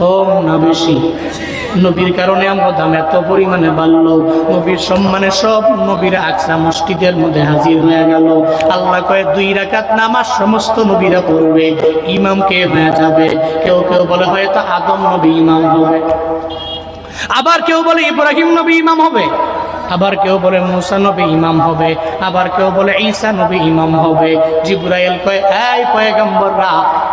কম না বেশি? নবীর কারণে আমরা দাম এত পরিমাণে বাড়লো, নবীর সম্মানে সব নবীরা আকসা মসজিদের মধ্যে হাজির হয়ে গেল। আল্লাহ কয়ে 2 রাকাত নামাজ সমস্ত নবীরা পড়বে, ইমাম কে হয়ে যাবে? কেউ কেউ বলে হয়তো আদম নবী ইমাম হবে, আবার কেউ বলে ইব্রাহিম নবী ইমাম হবে, আবার কেউ বলে মুসা নবী ইমাম হবে, আবার কেউ বলে ঈসা নবী ইমাম হবে। জিবরাইল কয় এই পয়গম্বররা,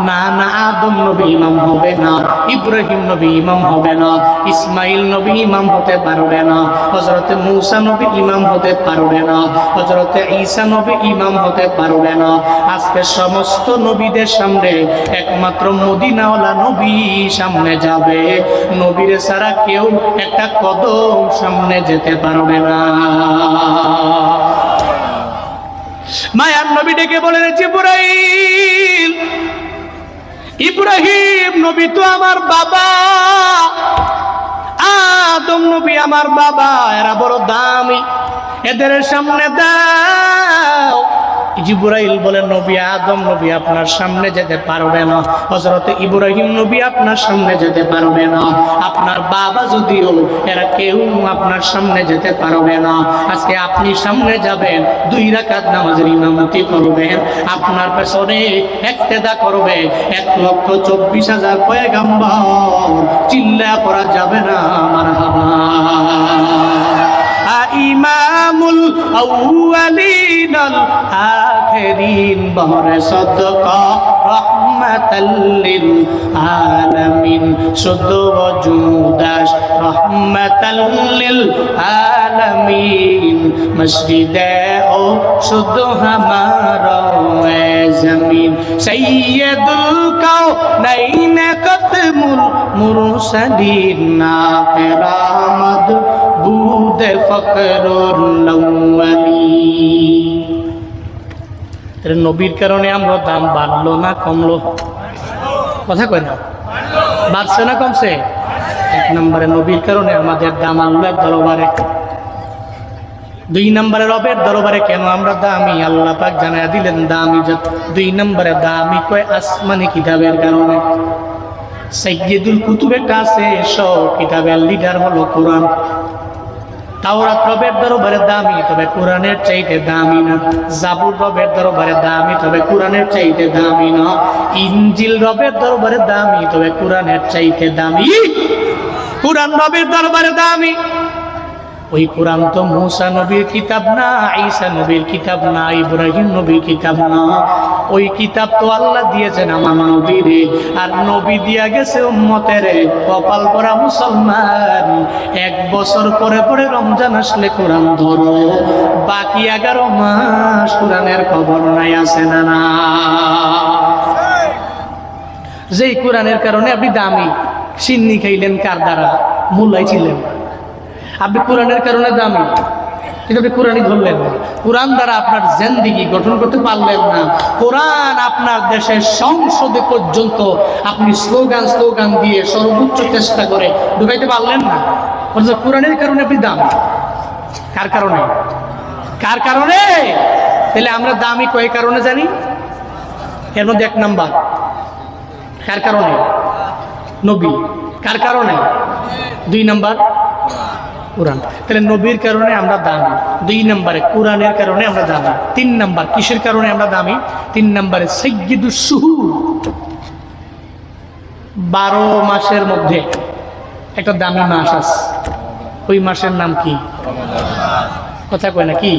না না, আদম নবী ইমাম হবে না, ইব্রাহিম নবী ইমাম হবে না, ইসমাইল নবী ইমাম হতে পারবে না, হযরতে মুসা নবী ইমাম হতে পারবে না, হযরতে ঈসা নবী ইমাম হতে পারবে না। আজকে সমস্ত নবীদের সামনে একমাত্র মদিনাওয়ালা নবী সামনে যাবে, নবীর ছাড়া কেউ একটা কদম সামনে যেতে পারবে না। মায়ার নবী ডেকে বলেন, জিবরাইল, ইব্রাহিম নবী তো আমার বাবা, আদম নবী আমার বাবা, এরা বড় দামি, এদের সামনে দাও। জিবরাইল বলে নবী আদম নবী আপনার সামনে যেতে পারবে না, হযরতে ইব্রাহিম নবী আপনার সামনে যেতে পারবে না, আপনার বাবা যদিও, এরা কেউ আপনার সামনে যেতে পারবে না। আজকে আপনি সামনে যাবেন, 2 রাকাত নামাজের ইমামতি করবেন, আপনার পেছনে ইক্তেদা করবে 1,24,000 পয়গম্বর, চিল্লা পড়া যাবে না মারহাবা। ইমামুল আউয়ালিন আল আখিরিন বহরে সদকা রহমাতাল লিল আলামিন, শুধু ওজুদাস রহমাতাল লিল আলামিন, মসজিদে ও শুধু হামারা জমিন, সাইয়্যিদুল কাউনাইন খতমুল মুরসালিন, নাফিরামদ বুদে ফখরুল আউয়ালিন। নবীর কারণে আমরা দাম বাড়লো না কমলো? কথা কয় না, বাড়ছে না কমছে? 1 নম্বরে নবীর কারণে আমাদের দাম আল্লাহর দরবারে। 2 নম্বরে রবের দরবারে কেন আমরা দামি, আল্লাহ পাক জানায়া দিলেন দামি। 2 নম্বরে দামি কয় আসমানি কিতাবের কারণে। সাইয়্যিদুল কুতুব একটা আছে, সব কিতাবের লিডার হলো কোরআন। তাওরাত রবের দরবারে দামি, তবে কোরআনের চাইতে দামি না। জাবুর রবের দরবারে দামি, তবে কোরআনের চাইতে দামি না। ইনজিল রবের দরবারে দামি, তবে কোরআনের চাইতে দামি। কোরআন রবের দরবারে দামি। ওই কোরআন তো মুসা নবীর কিতাব না, ঈসা নবীর কিতাব না, ইব্রাহিম নবীর কিতাব না। ওই কিতাব তো আল্লাহ দিয়েছেন আমার নবীরে, আর নবী দিয়া গেছে উম্মতের। কপাল পরা মুসলমান, 1 বছর পরে পরে রমজান আসলে কোরআন ধরো, বাকি 11 মাস কোরআনের খবর নাই, আছে না না? যেই কোরআনের কারণে আপনি দামি, সিন্নি খাইলেন কার দ্বারা? মুল্লাই ছিলেন। আপনি কোরআনের কারণে দামি, কিন্তু আপনি কোরআনই ধরলেন না। কোরআন দ্বারা আপনার জিন্দেগি গঠন করতে পারলেন না। কোরআন আপনার দেশের সংসদে পর্যন্ত আপনি স্লোগান দিয়ে সর্বোচ্চ চেষ্টা করে ঢুকাইতে পারলেন না। অথচ কোরআনের কারণে আপনি দামি। কার কারণে? কার কারণে? তাহলে আমরা দামি কয় কারণে জানি? এর মধ্যে 1 নাম্বার কার কারণে? নবী। কার কারণে? 2 নাম্বার কোরআন। তাহলে নবীর কারণে আমরা দামি, 2 নম্বরে কোরআনের কারণে আমরা দামি। 3 নাম্বার কিসের কারণে আমরা দামি? 3 নম্বরে সাইয়্যিদুশ শুহুর। 12 মাসের মধ্যে একটা দামি মাস আছে, ওই মাসের নাম কি? কথা কয় না কি?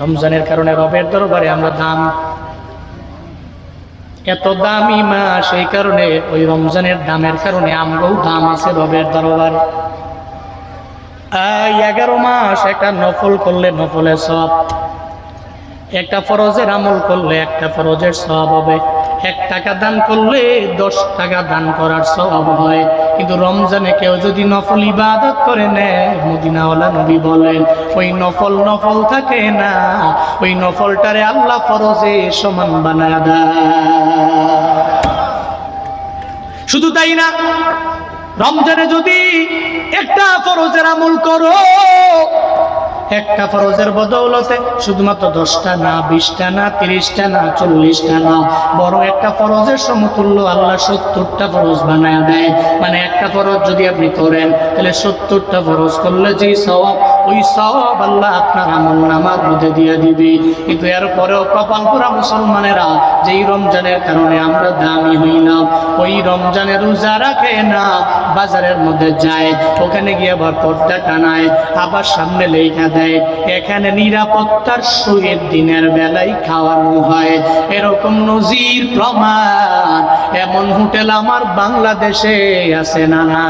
রমজানের কারণে রবের দরবারে আমরা দাম। এত দামি মাস, এই কারণে ওই রমজানের দামের কারণে আমরাও দাম আছে রবের দরবারে। 11 মাস একটা নফল করলে নফলের সওয়াব, একটা ফরজের আমল করলে একটা ফরজের সওয়াব হবে, 1 টাকা দান করলে 10 টাকা দান করার সওয়াব হয়। কিন্তু রমজানে কেউ যদি নফল ইবাদত করে নেয়, মদিনাওয়ালা নবী বলেন ওই নফল থাকে না, ওই নফলটারে আল্লাহ ফরজে সমান বানায় দেয়। শুধু তাই না, রমজানে যদি একটা ফরজের আমল করো, একটা ফরজের বদৌলতে শুধুমাত্র 10টা না, 20টা না, 30টা না, 40টা না, বরং একটা ফরজের সমতুল্য আল্লাহ 70টা ফরজ বানায় দেয়। মানে একটা ফরজ যদি আপনি করেন তাহলে 70টা ফরজ করলে যেই সওয়াব, ওই সওয়াব আল্লাহ আপনার আমলনামার মধ্যে দিয়ে দিবে। কিন্তু এরপরেও কপাল পোড়া মুসলমানেরা, যেই রমজানের কারণে আমরা দামি হইলাম, ওই রমজানের রোজা রাখে না, বাজারের মধ্যে যায়, ওখানে গিয়ে আবার পর্দা টানায়, আবার সামনে লেখা দেয় এখানে নিরাপত্তার সহিত দিনের বেলায় খাওয়ানো হয়। এরকম নজির প্রমাণ এমন হোটেল আমার বাংলাদেশে আছে না? না,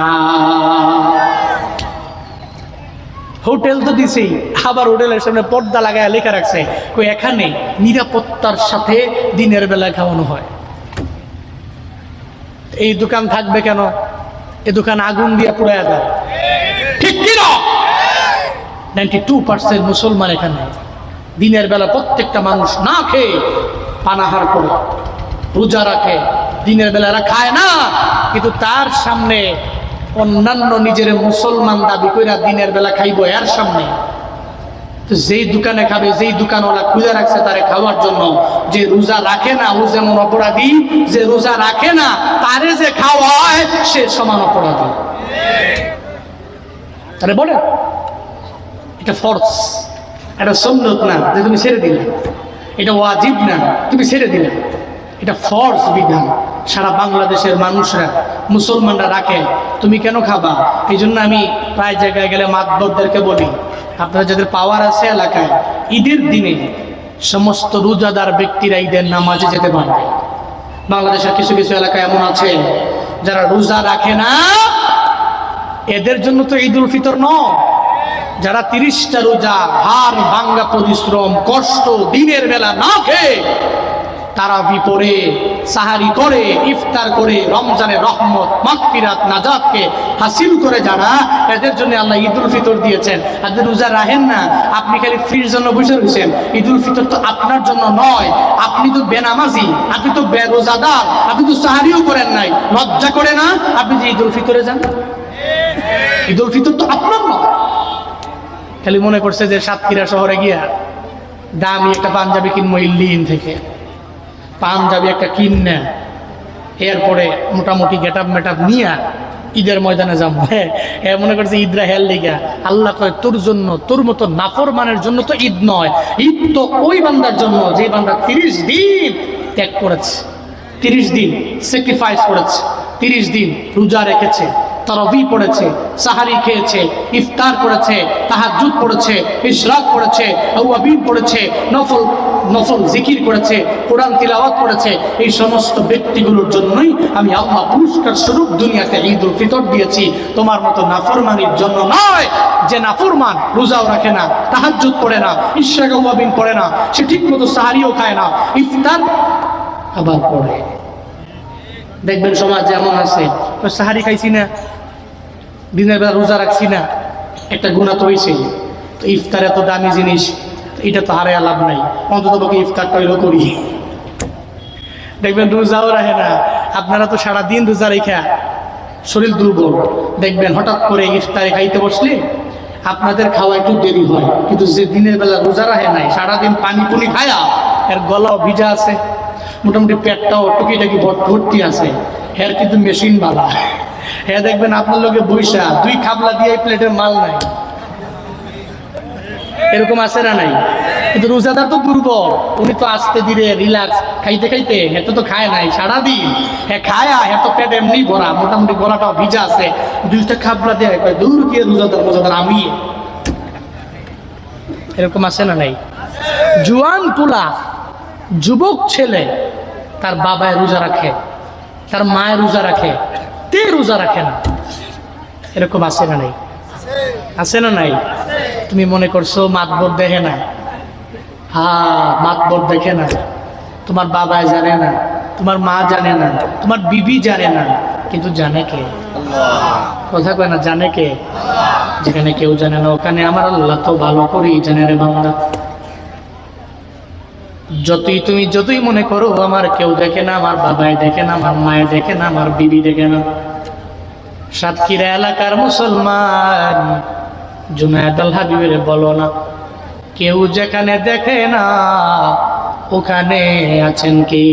হোটেল তো দিছেই, আবার হোটেলের সামনে পর্দা লাগায় লেখা রাখছে এখানে নিরাপত্তার সাথে দিনের বেলায় খাওয়ানো হয়। এই দোকান থাকবে কেন? এই দোকান আগুন দিয়ে পুড়ায় দেয়, ঠিক কি না? 92% মুসলমান এখানে দিনের বেলা প্রত্যেকটা মানুষ না খেয়ে পানাহার করে রোজা রাখে, দিনের বেলা এরা খায় না, কিন্তু তার সামনে অন্যান্য নিজের মুসলমান দাবি কইরা দিনের বেলা খাইবো এর সামনে। তো যেই দোকানে খাবে, যেই দোকানওয়ালা খুঁজে রাখছে তারে খাওয়ার জন্য, যে রোজা রাখে না ও যেমন অপরাধী, যে রোজা রাখে না তারে যে খাওয়ায় সে সমান অপরাধী। তারে বলে এটা ফরজ, এটা সুন্নত না যে তুমি ছেড়ে দিলে, এটা ওয়াজিব না তুমি ছেড়ে দিলে, এটা ফরজ বিধান। সারা বাংলাদেশের মানুষরা, মুসলমানরা রাখে, তুমি কেন খাবা? এই জন্য আমি প্রায় জায়গায় গেলে মাতবরদেরকে বলি, আপনারা যাদের পাওয়ার আছে এলাকায়, ঈদের দিনে সমস্ত রোজাদার ব্যক্তিরা ঈদের নামাজে যেতে পারবে। বাংলাদেশের কিছু কিছু এলাকা এমন আছে যারা রোজা রাখে না, এদের জন্য তো ঈদুল ফিতর নয়। যারা 30টা রোজা হাড় ভাঙ্গা পরিশ্রম কষ্ট দিনের বেলা না খেয়ে তারাবি পড়ে সাহারি করে ইফতার করে রমজানের রহমত মাগফিরাত নাজাতকে হাসিল করে যারা, এদের জন্য আল্লাহ ঈদুল ফিতর দিয়েছেন। আপনি রোজা রাখেন না, আপনি খালি ফ্রির জন্য বসে রয়েছেন, ঈদুল ফিতর তো আপনার জন্য নয়। আপনি তো বেনামাজি, আপনি তো বেরোজাদার, আপনি তো সাহারিও করেন নাই, লজ্জা করে না আপনি যে ঈদুল ফিতরে যান? ঈদুল ফিতর তো আপনার নয়। খালি মনে করছে যে সাতক্ষীরা শহরে গিয়া দামি একটা পাঞ্জাবি কিনবো ইল্লিন থেকে, পাঞ্জাবি একটা কিনে এরপরে মোটামুটি গেটাপ মেটাপ নিয়ে ঈদের ময়দানে যাবো। হ্যাঁ, মনে করছে ঈদরা হেল লিগা। আল্লাহ কয় তোর জন্য, তোর মতো নাফরমানের জন্য তো ঈদ নয়, ঈদ তো ওই বান্দার জন্য যে বান্দা 30 দিন ত্যাগ করেছে, 30 দিন স্যাক্রিফাইস করেছে, 30 দিন রোজা রেখেছে, তারাবি পড়েছে, সাহারি খেয়েছে, ইফতার করেছে, তাহাজ্জুদ পড়েছে, ইশরাক পড়েছে, আওয়াবিন পড়েছে, নফল জিকির করেছে, কোরআন তিলাওয়াত করেছে। এই সমস্ত ব্যক্তিগুলোর জন্যই আমি আল্লাহ পুরস্কার স্বরূপ দুনিয়াতে ঈদুল ফিতর দিয়েছি, তোমার মতো নাফরমানির জন্য নয়। যে নাফরমান রোজাও রাখে না, তাহাজ্জুদ পড়ে না, ইশরাক আওয়াবিন পড়ে না, সে ঠিক মতো সাহারিও খায় না, ইফতার আবার পড়ে। দেখবেন সমাজ এমন আছে, সাহারি খাইছি না, দিনের বেলা রোজা রাখছি না, একটা গুণা তো হয়েছে। তো ইফতার এত দামি জিনিস, এটা তো হারায় লাভ নাই, অন্তত পক্ষে ইফতারটা হইলেও করি। দেখবেন রোজাও রাখে না, আপনারা তো সারাদিন রোজা রেখা শরীর দুর্বল, দেখবেন হঠাৎ করে ইফতারে খাইতে বসলে আপনাদের খাওয়া একটু দেরি হয়, কিন্তু যে দিনের বেলা রোজা রাখে নাই, সারাদিন পানি পুনি খায়া এর গলাও ভিজা আছে, মোটামুটি পেটটাও টুকিটাকি ভর্তি আছে, এর কিন্তু মেশিন বালা। হ্যাঁ, দেখবেন আপনার লোকে বৈশা 2 খাবলা দিয়ে প্লেটের মাল নাই, এরকম আছে না নাই? কিন্তু রোজাদার তো দুর্বল, উনি তো আস্তে ধীরে রিল্যাক্স খাইতে খাইতে, হেঁটো তো খায় নাই সারাদিন, হ্যাঁ খায়া হেঁটো পেট এমনি ভরা, মোটামুটি গলাটাও ভিজা আছে, 2টা খাবলা দিয়ে দূর গিয়ে রোজাদার আমি, এরকম আছে না নাই? জুয়ান পোলা, যুবক ছেলে, তার বাবায় রোজা রাখে, তার মায়ের রোজা রাখে, তে রোজা রাখে না, এরকম আছে না নাই? আছে না নাই? তুমি মনে করছো মাতবর দেখে না? হ্যাঁ, মাতবর দেখে না, তোমার বাবায় জানে না, তোমার মা জানে না, তোমার বিবি জানে না, কিন্তু জানে কে? কথা কয় না, জানে কে? যেখানে কেউ জানে না ওখানে আমার আল্লাহ তো ভালো করেই জানে রে বান্দা। যতই মনে করো আমার কেউ দেখে না, আমার বাবায় দেখে না, আমার মায়ে দেখে না, আমার বিবি দেখে না, সাতক্ষীরা এলাকার মুসলমান জুনায়েদ আল হাবিবের বলো না কেউ যেখানে দেখে না ওখানে আছেন কে?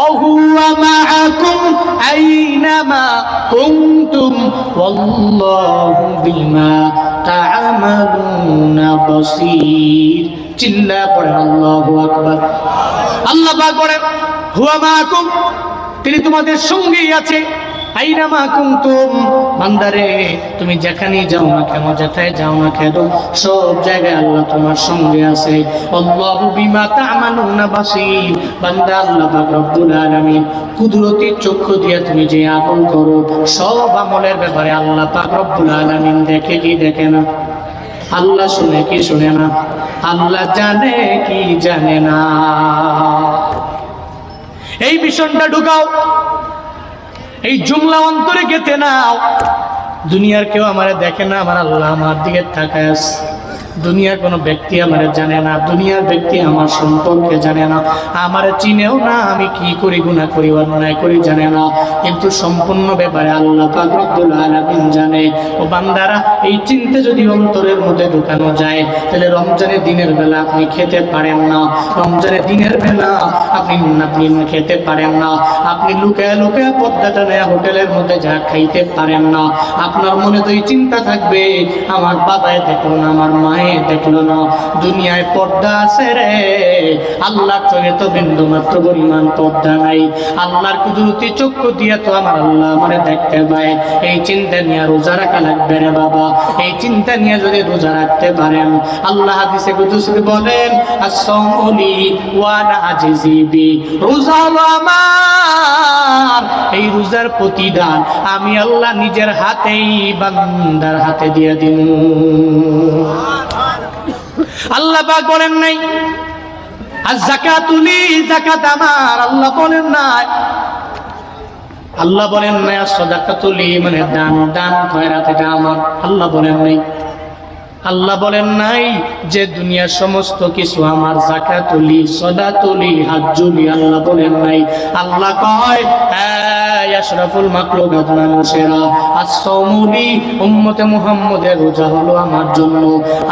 ওহুয়া মাআকুম আইনামা কুনতুম ওয়াল্লাহু বিমা তা'মালুনা বাসীর। চিল্লা পড়েন আল্লাহু আকবার। আল্লাহ পাক বলেন হুয়া মাআকুম, তিনি তোমাদের সঙ্গেই আছে। আইনামা কুনতুম, বান্দারে তুমি যেখানেই যাও না কেন, যেথায় যাও না কেন, সব জায়গায় আল্লাহ তোমার সঙ্গে আছে। আল্লাহু বিমা তা'মালুনা বাসীর। বান্দা, আল্লাহ পাক রব্বুল আলামিন কুদরতি চক্ষু দিয়ে তুমি যে আমল করো, সব আমলের ব্যাপারে আল্লাহ পাক রব্বুল আলামিন দেখে কি দেখে না? আল্লাহ শুনে কি শুনে না? আল্লাহ জানে কি জানে না? এই মিশনটা ঢুকাও, এই জুমলা অন্তরে গেঁথে নাও। দুনিয়ার কেউ আমারে দেখে না, আমার আল্লাহ আমার দিকে তাকায় আছে। দুনিয়ার কোনো ব্যক্তি আমারে জানে না, দুনিয়ার ব্যক্তি আমার সম্পর্কে জানে না, আমারে চিনেও না, আমি কি করি, গুনাহ করি, অন্যায় করি জানে না, কিন্তু সম্পূর্ণ ব্যাপারে আল্লাহ পাক রব্বুল আলামিন জানে। ও বান্দারা, এই চিন্তা যদি অন্তরের মধ্যে ঢুকানো যায়, তাহলে রমজানের দিনের বেলা আপনি খেতে পারেন না, রমজানের দিনের বেলা আপনি খেতে পারেন না, আপনি লুকায় লুকায় পর্দাটা নেয়া হোটেলের মধ্যে যা খাইতে পারেন না। আপনার মনে তো এই চিন্তা থাকবে, আমার বাবাই দেখলো না, আমার মায়ে দেখলো না, দুনিয়ায় পর্দা আছে রে, আল্লাহর চোখে তো বিন্দু মাত্র পরিমাণ পর্দা নাই। আল্লাহর কুদরতি চক্ষু দিয়ে তো আমার আল্লাহ আমারে দেখতে পায়। এই চিন্তা নিয়ে রোজা রাখা লাগবে রে বাবা। এই চিন্তা নিয়ে যদি রোজা রাখতে পারেন, আল্লাহ হাদিসে কুদসি বলেন, as-sawmu li wa ana ajzi bi, রোজা হলো আমার, এই রোজার প্রতিদান আমি আল্লাহ নিজের হাতেই বান্দার হাতে দিয়ে দিন। আল্লাহ পাক বলেন নাই আয-যাকাতুলি, যাকাত আমার, আল্লাহ বলেন নাই। আল্লাহ বলেন নাই আস-সাদাকাতুলি, মানে দান, দান খয়রাত এটা আমার, আল্লাহ বলেন নাই। আল্লাহ বলেন নাই যে দুনিয়ার সমস্ত কিছু আমার, যাকাতুলি, সাদাতুলি, হাজ্জুলি, আল্লাহ বলেন নাই। আল্লাহ কয় আশরাফুল মাখলুকাত মানুষেরা, আস-সাওমুলি, উম্মতে মুহাম্মদের রোজা হলো আমার জন্য।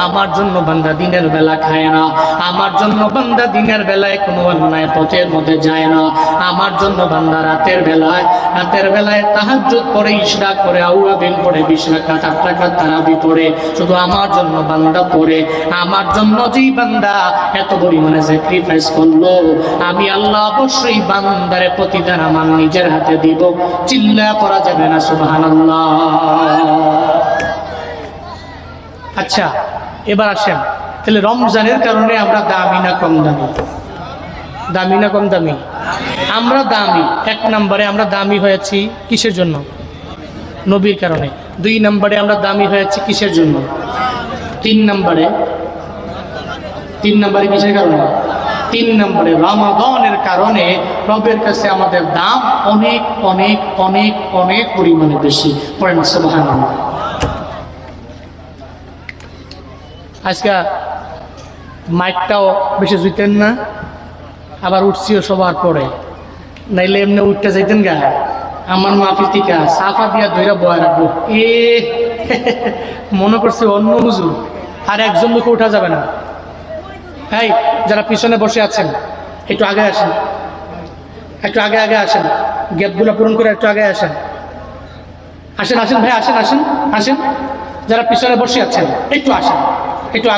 আমার জন্য বান্দা দিনের বেলা খায় না, আমার জন্য বান্দা দিনের বেলায় কোনো অন্যায় পথের মধ্যে যায় না, আমার জন্য বান্দা রাতের বেলায় তাহাজ্জুদ পড়ে, ইশরাক করে, আউয়াবিল পড়ে, 20 রাকাত 8 রাকাত তারাবি পড়ে, শুধু আমার জন্য বান্দা পড়ে। আমার জন্য যেই বান্দা এত পরিমাণে স্যাক্রিফাইস করলো, আমি আল্লাহ অবশ্যই বান্দারে প্রতিদান আমার নিজের হাতে দিব। চিল্লা পড়া যাবে না সুবহানাল্লাহ। আচ্ছা, এবার আসেন, তাহলে রমজানের কারণে আমরা দামি না কম দামি? দামি না কম দামি? আমরা দামি। 1 নম্বরে আমরা দামি হয়েছি কিসের জন্য? নবীর কারণে। 2 নম্বরে আমরা দামি হয়েছি কিসের জন্য? 3 নম্বরে কিসের কারণে? 3 নম্বরে রমাদানের কারণে রবের কাছে আমাদের দাম অনেক অনেক অনেক অনেক পরিমাণে বেশি। পড়েন সুবহানাল্লাহ। আজকে মাইকটাও বেশি জুইতেন না, আবার উঠছিও সবার পরে, নাইলে এমনি উঠতে যাইতেন গা। আমার মাহফিল থেকে সাফা দিয়া ধইরা বয় রাখবো, মনে করছে অন্য হুজুর, আর একজন লোক উঠা যাবে না। হ্যাঁ, যারা পিছনে বসে আছেন একটু আগে আসেন, একটু আগে আসেন, গ্যাপগুলো পূরণ করে একটু আগে আসেন। আসেন ভাই, আসেন। যারা পিছনে বসে আছেন একটু আসেন, একটু আগে।